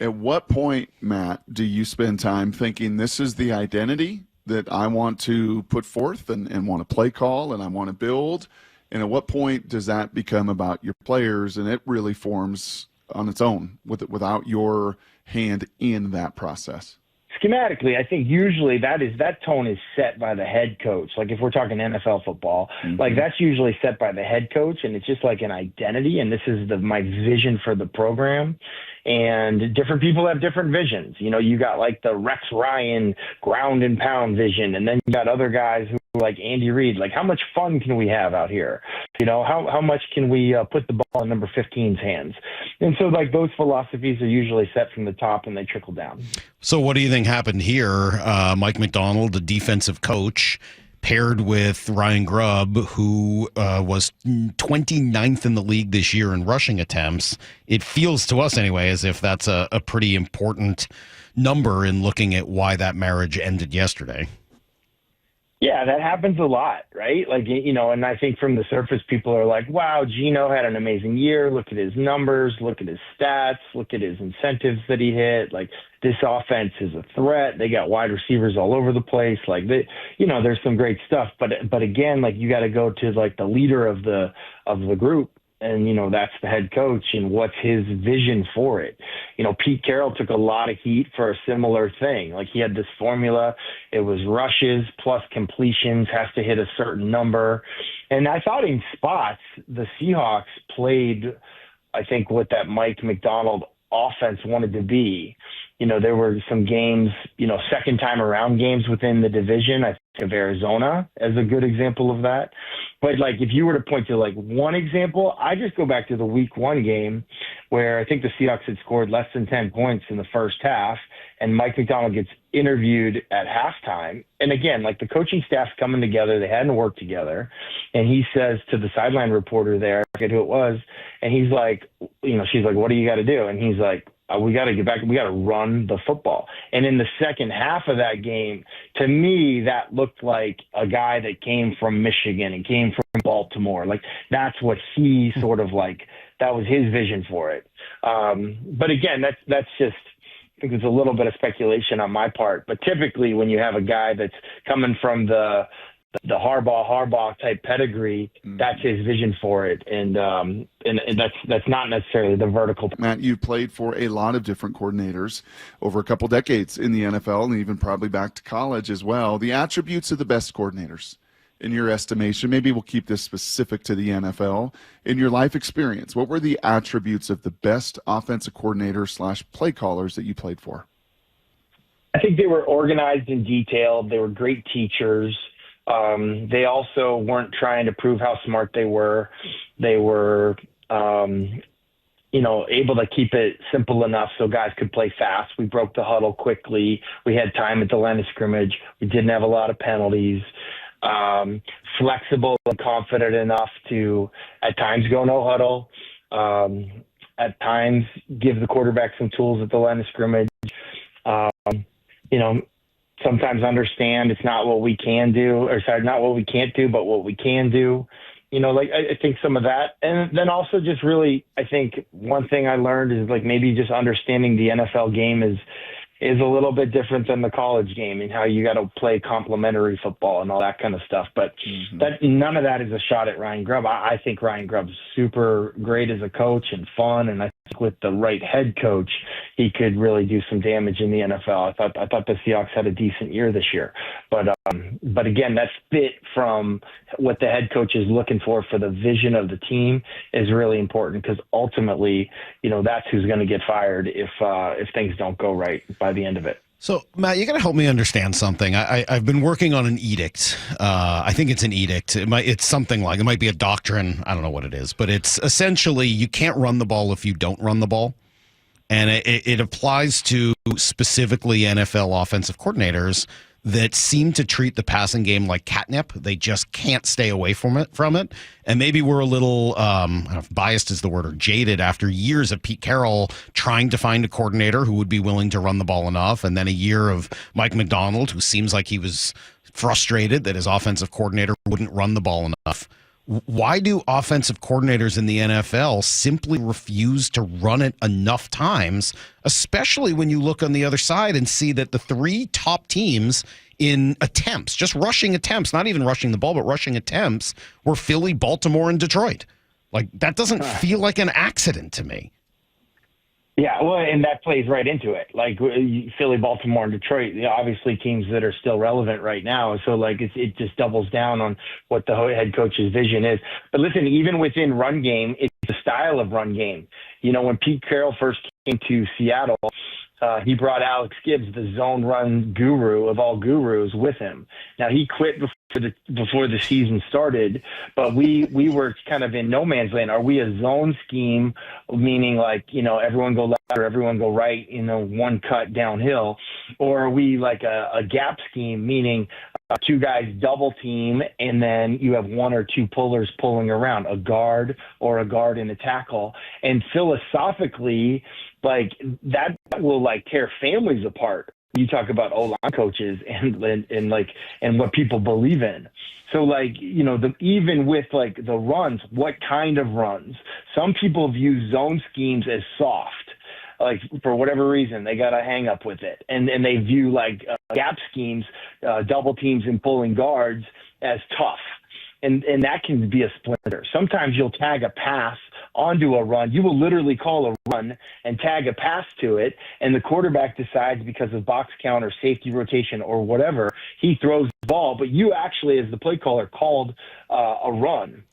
At what point, Matt, do you spend time thinking this is the identity that I want to put forth and want to play call and I want to build? And at what point does that become about your players and it really forms on its own without your hand in that process? Schematically, I think usually that tone is set by the head coach. Like if we're talking NFL football, like that's usually set by the head coach, and it's just like an identity. And this is my vision for the program. And different people have different visions. You know, you got like the Rex Ryan ground and pound vision, and then you got other guys who like Andy Reid. Like, how much fun can we have out here? You know, how much can we put the ball in number 15's hands? And so, like, those philosophies are usually set from the top and they trickle down. So what do you think happened here? Mike Macdonald, the defensive coach, paired with Ryan Grubb, who was 29th in the league this year in rushing attempts. It feels to us anyway as if that's a pretty important number in looking at why that marriage ended yesterday. Yeah, that happens a lot, right? Like, you know, and I think from the surface, people are like, wow, Geno had an amazing year. Look at his numbers. Look at his stats. Look at his incentives that he hit. Like, this offense is a threat. They got wide receivers all over the place. Like, you know, there's some great stuff. But again, like, you got to go to, like, the leader of the group. And, you know, that's the head coach and what's his vision for it. You know, Pete Carroll took a lot of heat for a similar thing. Like, he had this formula. It was rushes plus completions, has to hit a certain number. And I thought in spots, the Seahawks played, I think, what that Mike Macdonald offense wanted to be. You know, there were some games, you know, second time around games within the division. I think of Arizona as a good example of that. But, like, if you were to point to, like, one example, I just go back to the week one game where I think the Seahawks had scored less than 10 points in the first half, and Mike Macdonald gets interviewed at halftime. And, again, like, the coaching staff's coming together. They hadn't worked together. And he says to the sideline reporter there, I forget who it was, and he's like, you know, she's like, what do you got to do? And he's like, we got to get back. We got to run the football. And in the second half of that game, to me, that looked like a guy that came from Michigan and came from Baltimore. Like, that's what he sort of like, that was his vision for it. But again, that's just, I think it's a little bit of speculation on my part. But typically when you have a guy that's coming from the Harbaugh type pedigree, that's his vision for it, and that's not necessarily the vertical. Matt, you played for a lot of different coordinators over a couple decades in the NFL, and even probably back to college as well. The attributes of the best coordinators, in your estimation, maybe we'll keep this specific to the NFL. In your life experience, what were the attributes of the best offensive coordinators / play callers that you played for? I think they were organized and detailed. They were great teachers. They also weren't trying to prove how smart they were. They were, you know, able to keep it simple enough so guys could play fast. We broke the huddle quickly. We had time at the line of scrimmage. We didn't have a lot of penalties. Flexible and confident enough to, at times, go no huddle. At times, give the quarterback some tools at the line of scrimmage. You know, sometimes understand it's not what we can do, or sorry, not what we can't do, but what we can do. You know, like, I think some of that. And then also just really, I think one thing I learned is, like, maybe just understanding the NFL game is a little bit different than the college game, and how you got to play complementary football and all that kind of stuff. But none of that is a shot at Ryan Grubb. I think Ryan Grubb's super great as a coach and fun, and I think with the right head coach, he could really do some damage in the NFL. I thought the Seahawks had a decent year this year, but again, that fit from what the head coach is looking for the vision of the team is really important, because ultimately, you know, that's who's going to get fired if things don't go right by the end of it. So, Matt, you got to help me understand something. I've been working on an edict. I think it's an edict. It's something like, it might be a doctrine. I don't know what it is, but it's essentially you can't run the ball if you don't run the ball. And it applies to specifically NFL offensive coordinators that seem to treat the passing game like catnip. They just can't stay away from it. And maybe we're a little, I don't know if biased is the word, or jaded after years of Pete Carroll trying to find a coordinator who would be willing to run the ball enough. And then a year of Mike Macdonald, who seems like he was frustrated that his offensive coordinator wouldn't run the ball enough. Why do offensive coordinators in the NFL simply refuse to run it enough times, especially when you look on the other side and see that the three top teams in attempts, just rushing attempts, not even rushing the ball, but rushing attempts, were Philly, Baltimore, and Detroit? Like, that doesn't feel like an accident to me. Yeah, well, and that plays right into it. Like Philly, Baltimore, and Detroit, obviously teams that are still relevant right now. So, like, it just doubles down on what the head coach's vision is. But listen, even within run game, it's the style of run game. When Pete Carroll first came to Seattle, he brought Alex Gibbs, the zone run guru of all gurus, with him. Now, he quit before the season started, but we were kind of in no man's land. Are we a zone scheme, meaning like, everyone go left or everyone go right, one cut downhill? Or are we like a gap scheme, meaning two guys double team and then you have one or two pullers pulling around, a guard or a guard and a tackle? And philosophically, like that will like tear families apart. You talk about O-line coaches and what people believe in. So like, even with like the runs, what kind of runs? Some people view zone schemes as soft. Like for whatever reason, they got a hang up with it. And they view like gap schemes, double teams and pulling guards as tough. And that can be a splinter. Sometimes you'll tag a pass onto a run. You will literally call a run and tag a pass to it, and the quarterback decides because of box count or safety rotation or whatever, he throws the ball, but you actually, as the play caller, called a run.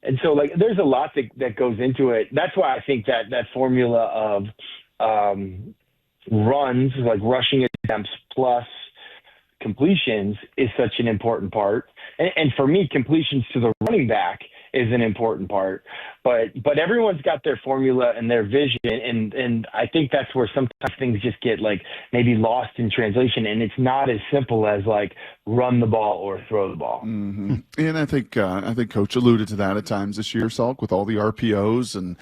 And so, like, there's a lot that goes into it. That's why I think that formula of runs, like rushing attempts plus completions, is such an important part. And for me, completions to the running back is an important part. But everyone's got their formula and their vision, and I think that's where sometimes things just get like maybe lost in translation, and it's not as simple as like run the ball or throw the ball. Mm-hmm. And I think Coach alluded to that at times this year, Salk, with all the RPOs and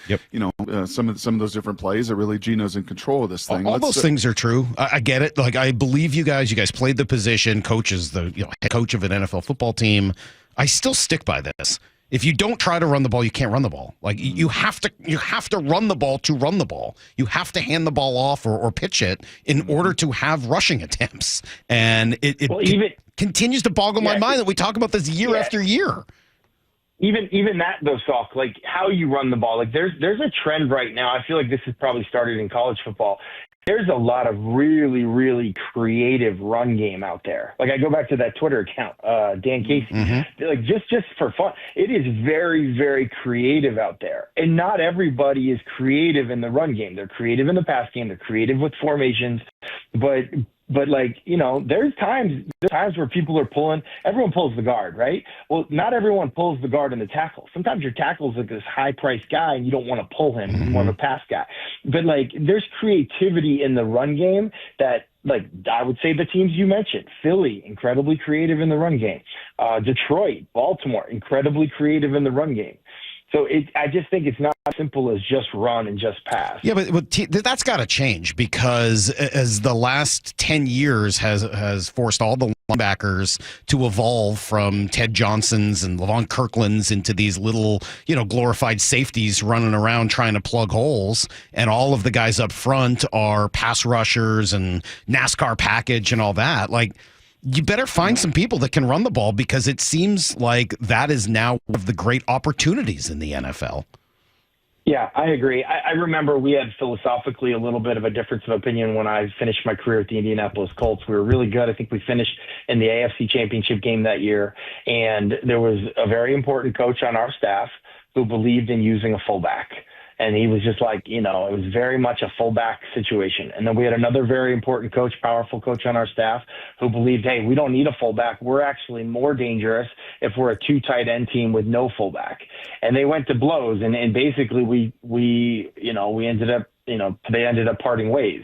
some of those different plays. That really Geno's in control of this thing. All those things are true. I get it. Like, I believe you guys. You guys played the position. Coach is the head coach of an NFL football team. I still stick by this. If you don't try to run the ball, you can't run the ball. Like you have to run the ball to run the ball. You have to hand the ball off or pitch it in order to have rushing attempts. And it continues to boggle my mind that we talk about this year after year. Even that though, Salk, like how you run the ball. Like there's a trend right now. I feel like this has probably started in college football. There's a lot of really, really creative run game out there. Like I go back to that Twitter account, Dan Casey, like just for fun. It is very, very creative out there. And not everybody is creative in the run game. They're creative in the pass game. They're creative with formations. But like, there's times where people are pulling, everyone pulls the guard, right? Well, not everyone pulls the guard and the tackle. Sometimes your tackle's like this high priced guy and you don't want to pull him. He's more of a pass guy. But like, there's creativity in the run game that, like, I would say the teams you mentioned, Philly, incredibly creative in the run game. Detroit, Baltimore, incredibly creative in the run game. So I just think it's not as simple as just run and just pass. Yeah, but that's got to change because as the last 10 years has forced all the linebackers to evolve from Ted Johnsons and Levon Kirklands into these little, glorified safeties running around trying to plug holes. And all of the guys up front are pass rushers and NASCAR package and all that. Like, you better find some people that can run the ball because it seems like that is now one of the great opportunities in the NFL. Yeah, I agree. I remember we had philosophically a little bit of a difference of opinion when I finished my career at the Indianapolis Colts. We were really good. I think we finished in the AFC Championship game that year. And there was a very important coach on our staff who believed in using a fullback. And he was just like, it was very much a fullback situation. And then we had another very important coach, powerful coach on our staff who believed, hey, we don't need a fullback. We're actually more dangerous if we're a two tight end team with no fullback. And they went to blows. And basically we ended up, they ended up parting ways.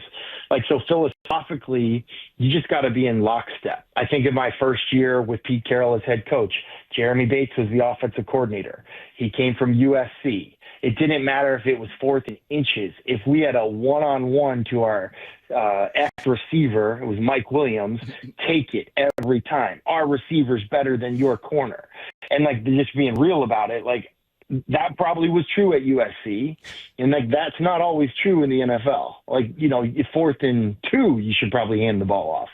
Like, so philosophically, you just got to be in lockstep. I think in my first year with Pete Carroll as head coach, Jeremy Bates was the offensive coordinator. He came from USC. It didn't matter if it was fourth in inches. If we had a one-on-one to our ex-receiver, it was Mike Williams, take it every time. Our receiver's better than your corner. And like just being real about it, like that probably was true at USC, and like that's not always true in the NFL. Like, you know, 4th and 2, you should probably hand the ball off.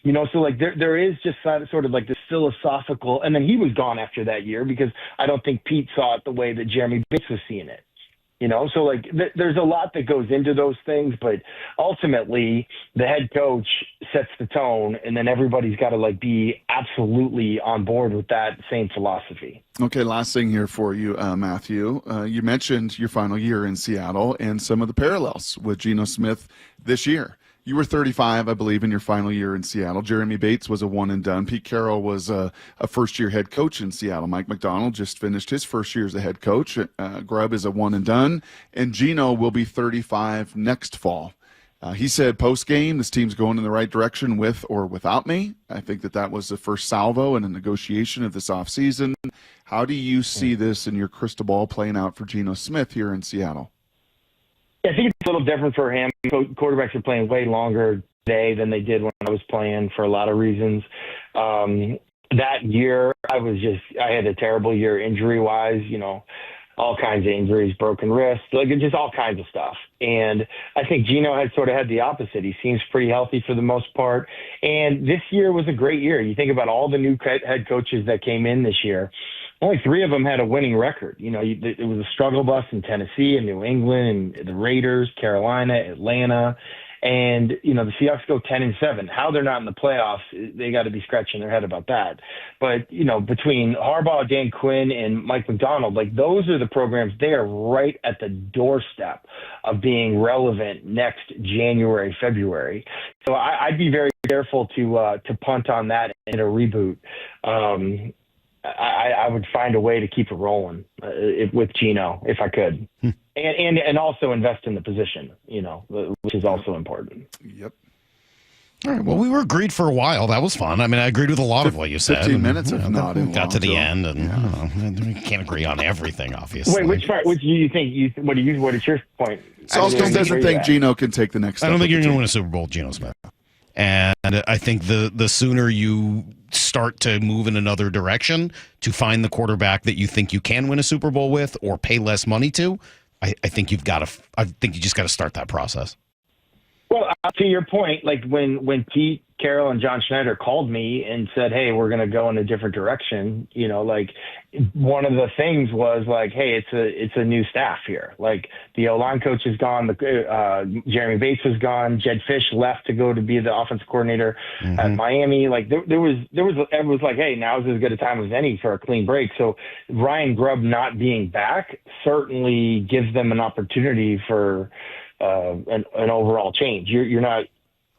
You know, so like there is just sort of like this philosophical, and then he was gone after that year because I don't think Pete saw it the way that Jeremy Bates was seeing it. You know, so like there's a lot that goes into those things, but ultimately the head coach sets the tone, and then everybody's got to like be absolutely on board with that same philosophy. Okay, last thing here for you, Matthew. You mentioned your final year in Seattle and some of the parallels with Geno Smith this year. You were 35, I believe, in your final year in Seattle. Jeremy Bates was a one and done. Pete Carroll was a first-year head coach in Seattle. Mike McDonald just finished his first year as a head coach. Grubb is a one and done. And Geno will be 35 next fall. He said post-game, this team's going in the right direction with or without me. I think that was the first salvo in a negotiation of this offseason. How do you see this in your crystal ball playing out for Geno Smith here in Seattle? I think it's a little different for him. Quarterbacks are playing way longer today than they did when I was playing for a lot of reasons. That year, I had a terrible year injury-wise, you know, all kinds of injuries, broken wrists, like just all kinds of stuff. And I think Geno had sort of had the opposite. He seems pretty healthy for the most part. And this year was a great year. You think about all the new head coaches that came in this year. Only 3 of them had a winning record. You know, it was a struggle bus in Tennessee and New England and the Raiders, Carolina, Atlanta. And, you know, the Seahawks go 10-7. How they're not in the playoffs, they got to be scratching their head about that. But, you know, between Harbaugh, Dan Quinn, and Mike McDonald, like those are the programs, they are right at the doorstep of being relevant next January, February. So I'd be very careful to punt on that in a reboot. I would find a way to keep it rolling with Geno if I could, and also invest in the position, you know, which is also important. Yep. All right. Well, we were agreed for a while. That was fun. I mean, I agreed with a lot of what you said. 15 minutes, if not. Got to the end, and we can't agree on everything, obviously. Wait, which part? Which do you think? What is your point? Salk doesn't think Geno can take the next step. I don't think you're going to win a Super Bowl with Geno Smith. And I think the sooner you start to move in another direction to find the quarterback that you think you can win a Super Bowl with or pay less money to, I think you just got to start that process. Well, to your point, like when Pete Carroll and John Schneider called me and said, "Hey, we're going to go in a different direction," you know, like one of the things was like, "Hey, it's a new staff here. Like the O-line coach is gone, Jeremy Bates was gone, Jed Fish left to go to be the offensive coordinator at Miami. Like there was it was like, hey, now's as good a time as any for a clean break." So Ryan Grubb not being back certainly gives them an opportunity for an overall change. You're not.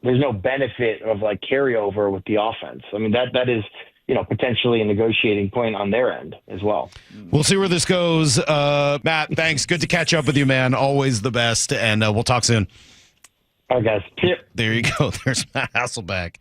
There's no benefit of like carryover with the offense. I mean, that is, you know, potentially a negotiating point on their end as well. We'll see where this goes. Matt, thanks. Good to catch up with you, man. Always the best. And we'll talk soon. All right, guys. Yep. There you go. There's Matt Hasselbeck.